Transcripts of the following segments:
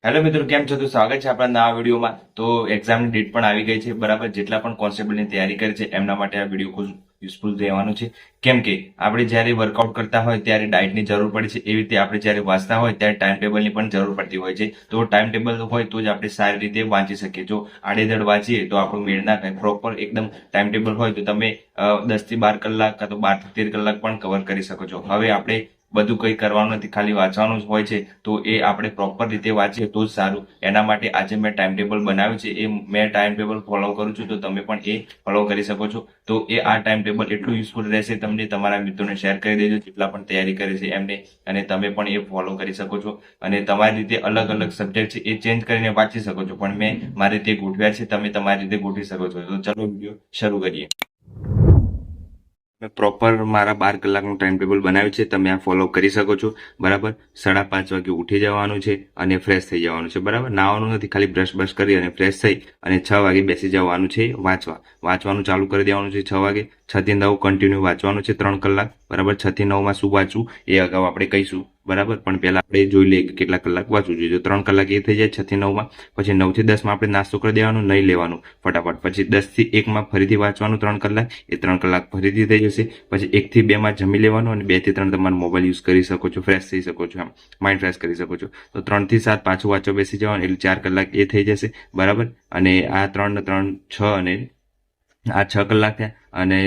Hello મિત્રો, કેમ છો? તો સ્વાગત છે આપણા નવા વિડીયોમાં. તો એક્ઝામની ડેટ પણ આવી ગઈ છે, બરાબર. જેટલા પણ કોન્સ્ટેબલની તૈયારી કરી છે એમના માટે આ વિડીયો ખૂબ યુઝફુલ રહેવાનું છે. કેમ કે આપણે જ્યારે વર્કઆઉટ કરતા હોય ત્યારે ડાયટની જરૂર પડે છે, એવી રીતે આપણે જ્યારે વાંચતા હોય ત્યારે ટાઈમ ટેબલની પણ જરૂર પડતી હોય છે. તો ટાઈમ ટેબલ હોય તો જ આપણે સારી રીતે વાંચી શકીએ. જો આડેધડ વાંચીએ તો આપણું મેળ ના થાય. પ્રોપર એકદમ ટાઈમ ટેબલ હોય તો તમે 10 થી 12 કલાક કાં તો 12 થી 13 કલાક પણ કવર કરી શકો છો. હવે આપણે બધું કંઈ કરવાનું નથી, ખાલી વાંચવાનું જ હોય છે. તો એ આપણે પ્રોપર રીતે વાંચીએ તો જ સારું. એના માટે આજે મેં ટાઈમ ટેબલ બનાવ્યું છે. એ મેં ટાઈમ ટેબલ ફોલો કરું છું, તો તમે પણ એ ફોલો કરી શકો છો. તો એ આ ટાઈમ ટેબલ એટલું યુઝફુલ રહેશે તમને. તમારા મિત્રોને શેર કરી દેજો જેટલા પણ તૈયારી કરે છે એમને, અને તમે પણ એ ફોલો કરી શકો છો. અને તમારી રીતે અલગ અલગ સબ્જેક્ટ છે એ ચેન્જ કરીને વાંચી શકો છો, પણ મેં મારી રીતે ગોઠવ્યા છે, તમે તમારી રીતે ગોઠવી શકો છો. તો ચાલો વિડીયો શરૂ કરીએ. મેં પ્રોપર મારા 12 કલાકનું ટાઈમ ટેબલ બનાવ્યું છે, તમે આ ફોલો કરી શકો છો, બરાબર. 5:30 વાગે ઉઠી જવાનું છે અને ફ્રેશ થઈ જવાનું છે, બરાબર. નાવાનું નથી, ખાલી બ્રશ કરી અને ફ્રેશ થઈ અને 6 વાગે બેસી જવાનું છે વાંચવાનું ચાલુ કરી દેવાનું છે. 6 વાગે 6 થી 9 કન્ટિન્યુ વાંચવાનું છે 3 કલાક, બરાબર. 6 થી 9 માં શું વાંચવું એ અગાઉ આપણે કહીશું, બરાબર. પણ પહેલા આપણે જોઈ લઈએ કે કેટલા કલાક વાંચવું જોઈએ. તો 3 કલાક એ થઈ જાય 6 થી 9 માં. પછી 9 થી 10 માં આપણે નાસ્તો કરી દેવાનું, નહીં લેવાનું ફટાફટ. પછી 10 થી 1 માં ફરીથી વાંચવાનું 3 કલાક, એ 3 કલાક ફરીથી થઈ જશે. પછી 1 થી 2 માં જમી લેવાનું, અને 2 થી 3 તમારો મોબાઈલ યુઝ કરી શકો છો, ફ્રેશ થઈ શકો છો, માઇન્ડ ફ્રેશ કરી શકો છો. તો 3 થી 7 પાછું વાંચવા બેસી જવાનું, એટલે 4 કલાક એ થઈ જશે, બરાબર. અને આ 3 ને 3 6 અને આ 6 કલાક થયા, અને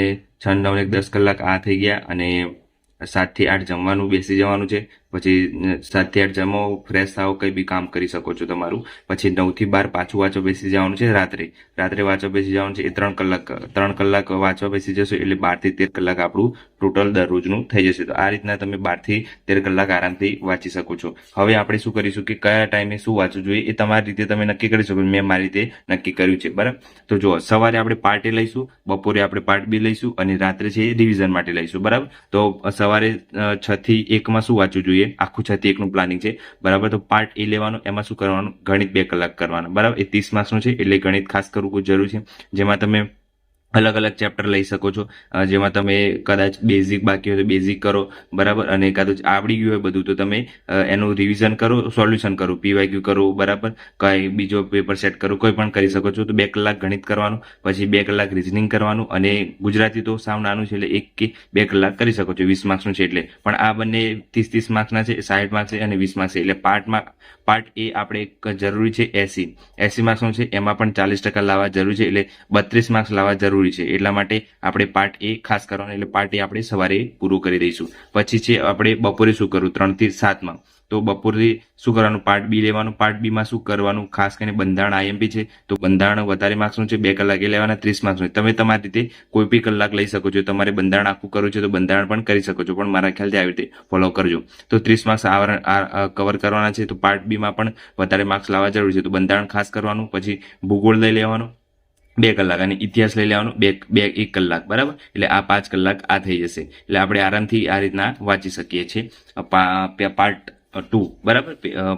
6 9 ને 10 કલાક આ થઈ ગયા. અને 7 થી 8 જમવાનું બેસી જવાનું છે. પછી 7 થી 8 જમો, ફ્રેશ થાઓ, કંઈ બી કામ કરી શકો છો તમારું. પછી 9 થી 12 પાછું વાંચવા બેસી જવાનું છે. રાત્રે વાંચવા બેસી જવાનું છે. એ 3 કલાક વાંચવા બેસી જશો એટલે 12 થી 13 કલાક આપણું ટોટલ દરરોજનું થઈ જશે. તો આ રીતના તમે 12 થી 13 કલાક આરામથી વાંચી શકો છો. હવે આપણે શું કરીશું કે કયા ટાઈમે શું વાંચવું જોઈએ એ તમારી રીતે તમે નક્કી કરી શકો. મેં મારી રીતે નક્કી કર્યું છે, બરાબર. તો જો સવારે આપણે પાર્ટ એ લઈશું, બપોરે આપણે પાર્ટ બી લઈશું, અને રાત્રે છે એ રિવિઝન માટે લઈશું, બરાબર. તો સવારે 6 થી 1 માં શું વાંચવું જોઈએ, આખું 6 થી 1 નું પ્લાનિંગ છે, બરાબર. તો પાર્ટ એ લેવાનું, એમાં શું કરવાનું, ગણિત 2 કલાક કરવાના, બરાબર. એ 30 માર્ક્સનું છે, એટલે ગણિત ખાસ કરવું કોઈ જરૂરી છે. જેમાં તમે અલગ અલગ ચેપ્ટર લઈ શકો છો. જેમાં તમે કદાચ બેઝિક બાકી હોય તો બેઝિક કરો, બરાબર. અને કદાચ આવડી ગયું હોય બધું તો તમે એનું રિવિઝન કરો, સોલ્યુશન કરો, પીવાયક્યુ કરો, બરાબર. કઈ બીજો પેપર સેટ કરો, કોઈ પણ કરી શકો છો. તો 2 કલાક ગણિત કરવાનું, પછી 2 કલાક રિઝનિંગ કરવાનું, અને ગુજરાતી તો સાવ નાનું છે એટલે 1 કે 2 કલાક કરી શકો છો, 20 માર્ક્સનું છે એટલે. પણ આ બંને 30 માર્ક્સના છે, 60 માર્ક્સ છે અને 20 માર્ક્સ છે. એટલે પાર્ટ એ આપણે જરૂરી છે 80 માર્ક્સનું છે, એમાં પણ 40% લાવવા જરૂરી છે, એટલે 32 માર્ક્સ લાવવા જરૂરી છે. એટલા માટે આપણે પાર્ટ એ ખાસ કરવાનું, એટલે પાર્ટ એ આપણે સવારે પૂરું કરી દઈશું. પછી છે આપણે બપોરે શું કરવું, 3 થી 7 માં. તો બપોરે શું કરવાનું, પાર્ટ બી લેવાનું. પાર્ટ બી માં શું કરવાનું, ખાસ કરીને બંધારણ આઈએમપી છે, તો બંધારણ વધારે માર્ક્સનું છે, 2 કલાક એ લેવાના, 30 માર્ક્સનું. તમે તમારી રીતે કોઈ બી કલાક લઈ શકો છો. તમારે બંધારણ આખું કરવું છે તો બંધારણ પણ કરી શકો છો, પણ મારા ખ્યાલથી આવી રીતે ફોલો કરજો. તો 30 માર્ક્સ કવર કરવાના છે. તો પાર્ટ બી માં પણ વધારે માર્ક્સ લાવવા જરૂરી છે, તો બંધારણ ખાસ કરવાનું. પછી ભૂગોળ લઈ લેવાનું 2 કલાક, અને ઇતિહાસ લઈ લેવાનું 1 કલાક, બરાબર. એટલે આ 5 કલાક આ થઈ જશે. એટલે આપણે આરામથી આ રીતના વાંચી શકીએ છીએ પાર્ટ 2, બરાબર.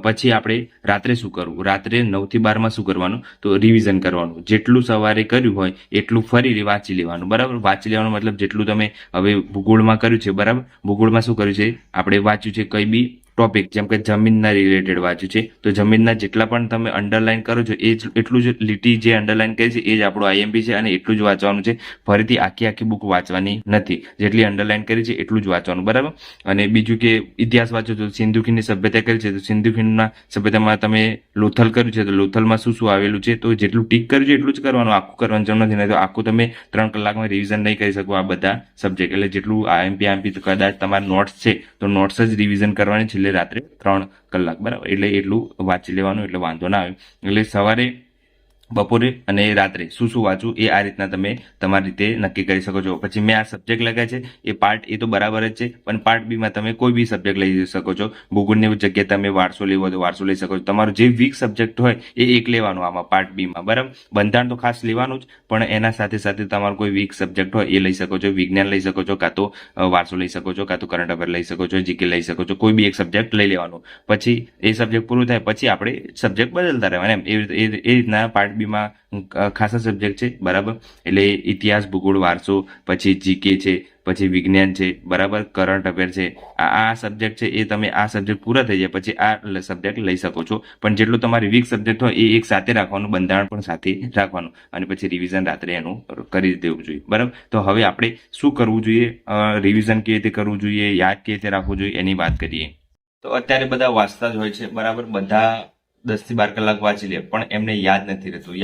પછી આપણે રાત્રે શું કરવું, રાત્રે 9 થી 12 માં શું કરવાનું, તો રિવિઝન કરવાનું. જેટલું સવારે કર્યું હોય એટલું ફરી વાંચી લેવાનું, બરાબર. વાંચી લેવાનું મતલબ જેટલું તમે હવે ભૂગોળમાં કર્યું છે, બરાબર. ભૂગોળમાં શું કર્યું છે, આપણે વાંચ્યું છે કઈ બી ટોપિક, જેમ કે જમીનના રિલેટેડ વાંચ્યું છે, તો જમીનના જેટલા પણ તમે અંડરલાઈન કરો છો એ જ એટલું જ લીટી જે અંડરલાઈન કરી છે એ જ આપણું આઈએમપી છે, અને એટલું જ વાંચવાનું છે. ફરીથી આખી બુક વાંચવાની નથી. જેટલી અંડરલાઈન કરી છે એટલું જ વાંચવાનું, બરાબર. અને બીજું કે ઇતિહાસ વાંચો તો સિંધુ ખીણની સભ્યતા કરી છે, તો સિંધુ ખીણના સભ્યતામાં તમે લોથલ કર્યું છે, તો લોથલમાં શું શું આવેલું છે, તો જેટલું ટીક કર્યું છે એટલું જ કરવાનું, આખું કરવાનું જરૂર નથી. નહીં તો આખું તમે 3 કલાકમાં રિવિઝન નહીં કરી શકો આ બધા સબ્જેક્ટ. એટલે જેટલું આઈએમપી તો કદાચ તમારા નોટ્સ છે તો નોટ્સ જ રિવિઝન કરવાની છે, રાત્રે 3 કલાક, બરાબર. એટલે એટલું વાંચી લેવાનું, એટલે વાંધો ના આવે. એટલે સવારે, બપોરે અને રાત્રે શું વાંચવું એ આ રીતના તમે તમારી રીતે નક્કી કરી શકો છો. પછી મેં આ સબ્જેક્ટ લખ્યા છે એ પાર્ટ એ તો બરાબર જ છે, પણ પાર્ટ બી માં તમે કોઈ બી સબ્જેક્ટ લઈ શકો છો. ભૂગોળની જગ્યાએ તમે વારસો લેવો તો વારસો લઈ શકો છો. તમારું જે વીક સબ્જેક્ટ હોય એ એક લેવાનું આમાં પાર્ટ બી માં, બરાબર. બંધારણ તો ખાસ લેવાનું જ, પણ એના સાથે સાથે તમારું કોઈ વીક સબ્જેક્ટ હોય એ લઈ શકો છો. વિજ્ઞાન લઈ શકો છો, કાં તો વારસો લઈ શકો છો, કાં તો કરંટ અફેર લઈ શકો છો, જીકે લઈ શકો છો. કોઈ બી એક સબ્જેક્ટ લઈ લેવાનું. પછી એ સબ્જેક્ટ પૂરું થાય પછી આપણે સબ્જેક્ટ બદલતા રહેવાના, એમ એ રીતના પાર્ટ આરબીમાં ખાસા સબ્જેક્ટ છે, બરાબર. એટલે ઇતિહાસ, ભૂગોળ, વારસો, પછી જીકે છે, પછી વિજ્ઞાન છે, બરાબર, કરંટ અફેર છે. આ સબ્જેક્ટ છે એ તમે આ સબ્જેક્ટ પૂરા થઈ જાય પછી આ સબ્જેક્ટ લઈ શકો છો. પણ જેટલું તમારી વીક સબ્જેક્ટ હોય એ એક સાથે રાખવાનું, બંધારણ પણ સાથે રાખવાનું, અને પછી રિવિઝન રાત્રે એનું કરી દેવું જોઈએ, બરાબર. તો હવે આપણે શું કરવું જોઈએ, રિવિઝન કેવી રીતે કરવું જોઈએ, યાદ કેવી રીતે રાખવું જોઈએ, એની વાત કરીએ. તો અત્યારે બધા વાંચતા જ હોય છે, બરાબર. બધા 10 થી 12 કલાક વાંચી લે, પણ એમને યાદ નથી રહેતું.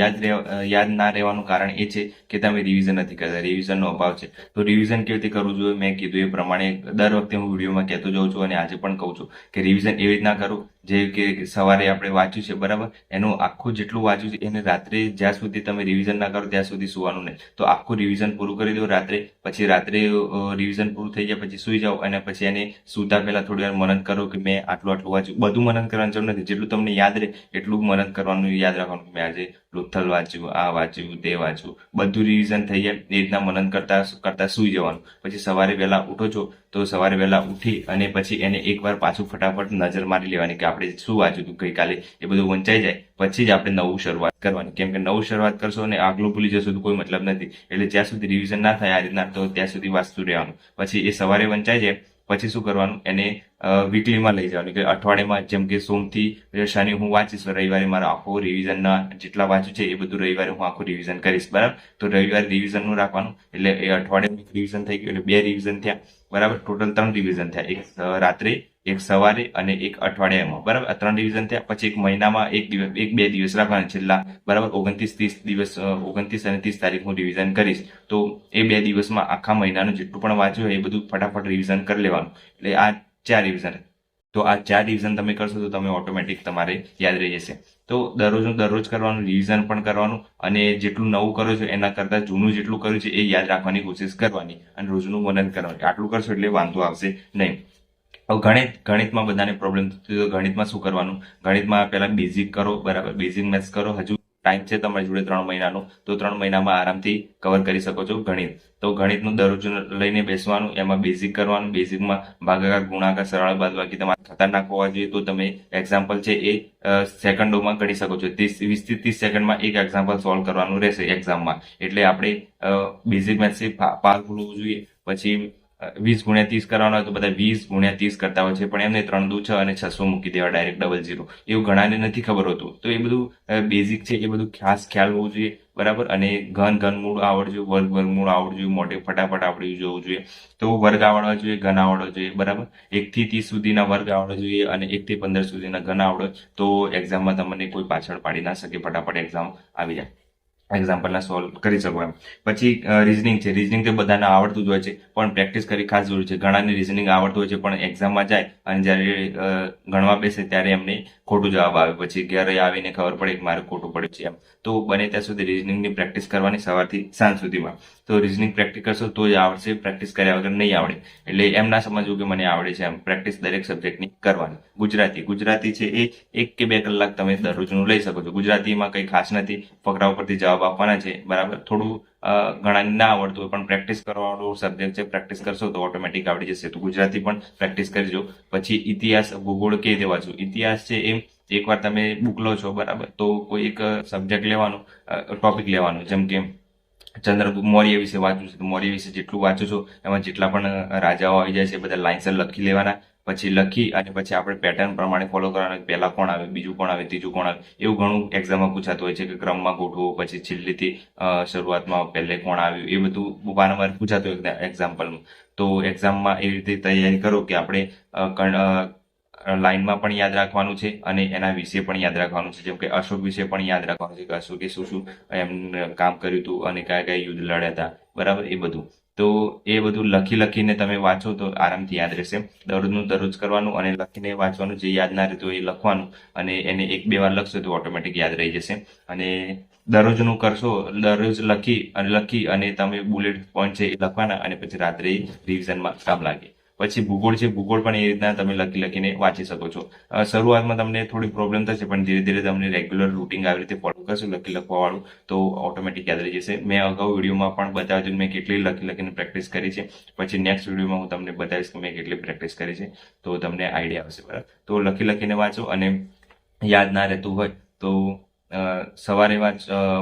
યાદ ના રહેવાનું કારણ એ છે કે તમે રિવિઝન નથી કરતા, રિવિઝનનો અભાવ છે. તો રિવિઝન કેવી રીતે કરવું જોઈએ, મેં કીધું એ પ્રમાણે દર વખતે હું વિડીયોમાં કહેતો જાઉં છું અને આજે પણ કહું છું કે રિવિઝન એવી રીતના કરું જે કે સવારે આપણે વાંચ્યું છે, બરાબર, એનું આખું જેટલું વાંચ્યું છે એને રાત્રે જ્યાં સુધી તમે રિવિઝન ના કરો ત્યાં સુધી સુવાનું નહીં. તો આખું રિવિઝન પૂરું કરી દો રાત્રે, પછી રાત્રે રિવિઝન પૂરું થઈ જાય પછી સુઈ જાઓ, અને પછી એને સૂતા પહેલા થોડી વાર મનન કરો કે મેં આટલું વાંચ્યું. બધું મનન કરવાની જરૂર નથી, જેટલું તમને યાદ રહે એટલું મનન કરવાનું, યાદ રાખવાનું. મેં આજે લોથલ વાંચ્યું, આ વાંચ્યું, તે વાંચ્યું, બધું રિવિઝન થઈ જાય. એ રીતના મનન કરતા કરતા સુઈ જવાનું. પછી સવારે વહેલા ઉઠો છો તો સવારે વહેલા ઉઠી અને પછી એને એકવાર પાછું ફટાફટ નજર મારી લેવાની કે આપણે શું વાંચ્યું હતું ગઈકાલે, એ બધું વંચાઈ જાય પછી જ આપણે નવું શરૂઆત કરવાની. કેમ કે નવું શરૂઆત કરશો અને આગલું ભૂલી જશો તો કોઈ મતલબ નથી. એટલે જ્યાં સુધી રિવિઝન ના થાય આ રીતના તો ત્યાં સુધી વાંચતું રહેવાનું. પછી એ સવારે વંચાઈ જાય પછી શું કરવાનું, એને વીકલીમાં લઈ જવાનું કે અઠવાડિયામાં, જેમ કે સોમથી શનિ હું વાંચીશ, રવિવારે મારા આખું રિવિઝનના જેટલા વાંચ્યું છે એ બધું રવિવારે હું આખું રિવિઝન કરીશ, બરાબર. તો રવિવારે રિવિઝનનું રાખવાનું, એટલે એ અઠવાડિયાનું રિવિઝન થઈ ગયું, એટલે 2 રિવિઝન થયા, બરાબર. ટોટલ 3 રિવિઝન થયા, એક રાત્રે, એક સવારે અને એક અઠવાડિયામાં, બરાબર. આ 3 રિવિઝન થયા. પછી એક મહિનામાં 1-2 દિવસ રાખવાના છેલ્લા, બરાબર. 29-30 દિવસ, 29 અને 30 તારીખ હું રિવિઝન કરીશ. તો એ 2 દિવસમાં આખા મહિનાનું જેટલું પણ વાંચ્યું હોય એ બધું ફટાફટ રિવિઝન કરી લેવાનું. એટલે આ 4 રિવિઝન. તો આ 4 રિવિઝન તમે કરશો તો તમે ઓટોમેટિક તમારે યાદ રહી જશે. તો દરરોજનું દરરોજ કરવાનું, રિવિઝન પણ કરવાનું, અને જેટલું નવું કરો છો એના કરતાં જૂનું જેટલું કર્યું છે એ યાદ રાખવાની કોશિશ કરવાની, અને રોજનું મનન કરવાનું. આટલું કરશો એટલે વાંધો આવશે નહીં. હવે ગણિતમાં બધાને પ્રોબ્લેમ થતી હોય તો ગણિતમાં શું કરવાનું, ગણિતમાં પહેલા બેઝિક કરો, બરાબર. બેઝિક મેથ્સ કરો. હજુ ટાઈમ છે તમારી જોડે 3 મહિનાનો, તો 3 મહિનામાં આરામથી કવર કરી શકો છો ગણિત. તો ગણિતનું દરરોજ લઈને બેસવાનું, એમાં બેઝિક કરવાનું. બેઝિકમાં ભાગાકાર, ગુણાકાર, સરળ, બાદબાકી તમારે ખતરનાક હોવા જોઈએ. તો તમે એક્ઝામ્પલ છે એ સેકન્ડોમાં ગણી શકો છો. 20 થી 30 સેકન્ડમાં એક એક્ઝામ્પલ સોલ્વ કરવાનું રહેશે એક્ઝામમાં. એટલે આપણે બેઝિક મેથ્સ પાવરફુલ હોવું જોઈએ. પછી 20 ગુણ્યા 30 કરવાનો હોય તો બધા 20 ગુણ્યા 30 કરતા હોય છે, પણ એમને 3 દુ 6 અને 600 મૂકી દેવા, ડાયરેક્ટ 00. એવું ઘણાને નથી ખબર હોતું. તો એ બધું બેઝિક છે એ બધું ખાસ ખ્યાલ હોવું જોઈએ, બરાબર. અને ઘનમૂળ આવડવું જોઈએ, વર્ગમૂળ આવડવું જોઈએ, મોટે ફટાફટ આવડી જવું જોઈએ. તો વર્ગ આવડવા જોઈએ, ઘન આવડવો જોઈએ, બરાબર. 1 થી 30 સુધીના વર્ગ આવડવા જોઈએ અને 1 થી 15 સુધીના ઘન આવડે તો એક્ઝામમાં તમને કોઈ પાછળ પાડી ના શકે, ફટાફટ એક્ઝામ આવી જાય, એક્ઝામ્પલના સોલ્વ કરી શકો એમ. પછી રિઝનિંગ છે. રિઝનિંગ તો બધાને આવડતું જ હોય છે, પણ પ્રેક્ટિસ કરી ખાસ જરૂરી છે. ઘણાને રિઝનિંગ આવડતું હોય છે પણ એક્ઝામમાં જાય અને જ્યારે ગણવા બેસે ત્યારે એમને ખોટું જવાબ આવે, પછી ઘરે આવીને ખબર પડે કે મારે ખોટું પડ્યું છે એમ. તો બને ત્યાં સુધી રિઝનિંગની પ્રેક્ટિસ કરવાની સવારથી સાંજ સુધીમાં. તો રિઝનિંગ પ્રેક્ટિસ કરશો તો જ આવડશે, પ્રેક્ટિસ કર્યા વગર નહીં આવડે. એટલે એમ ના સમજવું કે મને આવડે છે એમ. પ્રેક્ટિસ દરેક સબ્જેક્ટની કરવાની. ગુજરાતી છે એ 1 કે 2 કલાક તમે દરરોજનું લઈ શકો છો. ગુજરાતીમાં કંઈ ખાસ નથી, ફકરા ઉપરથી જવાબ આપવાના છે, બરાબર. થોડું ઘણાને ના આવડતું હોય પણ પ્રેક્ટિસ કરવાનો સબ્જેક્ટ છે, પ્રેક્ટિસ કરશો તો ઓટોમેટિક આવડી જશે. તો ગુજરાતી પણ પ્રેક્ટિસ કરજો. પછી ઇતિહાસ, ભૂગોળ કેવી રીતે વાંચવું. ઇતિહાસ છે એ એકવાર તમે બુક લો છો, બરાબર, તો કોઈ એક સબ્જેક્ટ લેવાનું, ટોપિક લેવાનું. જેમ કે ચંદ્રગુપ્ત મૌર્ય વિશે વાંચવું છે તો મૌર્ય વિશે જેટલું વાંચો છો એમાં જેટલા પણ રાજાઓ આવી જાય છે બધા લાઇન્સર લખી લેવાના. પછી લખી અને પછી આપણે પેટર્ન પ્રમાણે ફોલો કરવાનું. પહેલા કોણ આવે, બીજું કોણ આવે, ત્રીજું કોણ આવે, એવું ઘણું એક્ઝામમાં પૂછાતું હોય છે કે ક્રમમાં ગોઠવો, પછી છેલ્લેથી શરૂઆતમાં પહેલે કોણ આવ્યું, એ બધું વારંવાર પૂછાતું હોય એક્ઝામ્પલમાં. તો એક્ઝામમાં એવી રીતે તૈયારી કરો કે આપણે લાઇનમાં પણ યાદ રાખવાનું છે અને એના વિશે પણ યાદ રાખવાનું છે. જેમ કે અશોક વિશે પણ યાદ રાખવાનું છે કે અશોકે શું શું એમ કામ કર્યું હતું અને કયા કયા યુદ્ધ લડ્યા હતા, બરાબર, એ બધું. તો એ બધું લખીને તમે વાંચો તો આરામથી યાદ રહેશે. દરરોજનું દરરોજ કરવાનું અને લખીને વાંચવાનું. જે યાદ ના રહેતું એ લખવાનું અને એને 1-2 વાર લખશો તો ઓટોમેટિક યાદ રહી જશે. અને દરરોજનું કરશો, દરરોજ લખી અને તમે બુલેટ પોઈન્ટ છે એ લખવાના અને પછી રાત્રે રિવિઝનમાં કામ લાગે. પછી ભૂગોળ છે, ભૂગોળ પણ એ રીતના તમે લખીને વાંચી શકો છો. શરૂઆતમાં તમને થોડી પ્રોબ્લેમ થશે પણ ધીરે ધીરે તમને રેગ્યુલર રૂટિન આવી રીતે ફોલો કરશો લખવાવાળું તો ઓટોમેટિક યાદ રહી જશે. મેં અગાઉ વિડીયોમાં પણ બતાવ્યું હતું મેં કેટલી લખીને પ્રેક્ટિસ કરી છે. પછી નેક્સ્ટ વિડીયોમાં હું તમને બતાવીશ કે મેં કેટલી પ્રેક્ટિસ કરી છે, તો તમને આઈડિયા આવશે, બરાબર. તો લખીને વાંચો અને યાદ ના રહેતું હોય તો સવારે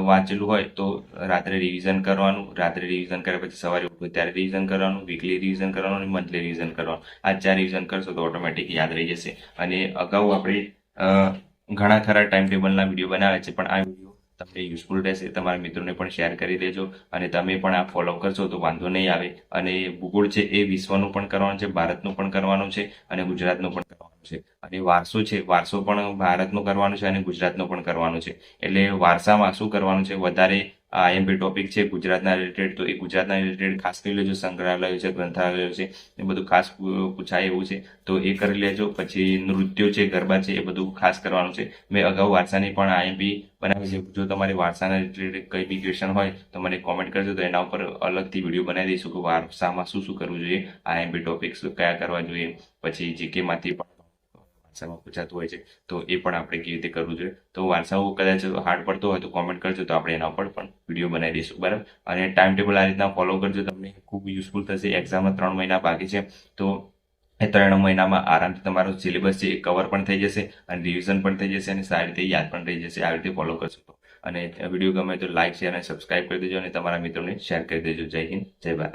વાંચેલું હોય તો રાત્રે રિવિઝન કરવાનું, રાત્રે રિવિઝન કર્યા પછી સવારે ઉઠો ત્યારે રિવિઝન કરવાનું, વીકલી રિવિઝન કરવાનું અને મંથલી રિવિઝન કરવાનું. આ 4 રિવિઝન કરશો તો ઓટોમેટિક યાદ રહી જશે. અને અગાઉ આપણે ઘણા ખરા ટાઈમ ટેબલના વિડીયો બનાવે છે, પણ આ વિડીયો તમને યુઝફુલ રહેશે. તમારા મિત્રોને પણ શેર કરી દેજો અને તમે પણ આ ફોલો કરશો તો વાંધો નહીં આવે. અને ભૂગોળ છે એ વિશ્વનું પણ કરવાનું છે, ભારતનું પણ કરવાનું છે અને ગુજરાતનું પણ કરવાનું છે. અને વારસો છે, વારસો પણ ભારતનું કરવાનું છે અને ગુજરાતનું પણ કરવાનું છે. એટલે વારસામાં શું કરવાનું છે, વધારે આઈએમપી ટોપિક છે ગુજરાતના રિલેટેડ, તો એ ગુજરાતના રિલેટેડ ખાસ કરી લેજો. સંગ્રહાલયો છે, ગ્રંથાલયો છે, એ બધું ખાસ પૂછાય એવું છે તો એ કરી લેજો. પછી નૃત્યો છે, ગરબા છે, એ બધું ખાસ કરવાનું છે. મેં અગાઉ વારસાની પણ આઈએમપી બનાવી છે. જો તમારે વારસાના રિલેટેડ કંઈ બી ક્વેશ્ચન હોય તો મને કોમેન્ટ કરજો, તો એના ઉપર અલગથી વિડીયો બનાવી દઈશું કે વારસામાં શું શું કરવું જોઈએ, આઈએમપી ટોપિક્સ કયા કરવા જોઈએ. પછી જીકેમાંથી પણ વારસામાં પૂછાતું હોય છે તો એ પણ આપણે કેવી રીતે કરવું જોઈએ. તો વારસાઓ કદાચ હાર્ડ પડતો હોય તો કોમેન્ટ કરજો, તો આપણે એના ઉપર પણ વિડીયો બનાવી દઈશું, બરાબર. અને ટાઈમ ટેબલ આ રીતના ફોલો કરજો, તમને ખૂબ યુઝફુલ થશે. એક્ઝામમાં 3 મહિના બાકી છે તો એ 3 મહિનામાં આરામથી તમારો સિલેબસ છે એ કવર પણ થઈ જશે અને રિવિઝન પણ થઈ જશે અને સારી રીતે યાદ પણ રહી જશે. આવી રીતે ફોલો કરશો તો. અને વિડીયો ગમે તો લાઈક, શેર અને સબસ્ક્રાઇબ કરી દેજો અને તમારા મિત્રોને શેર કરી દેજો. જય હિન્દ, જય ભારત.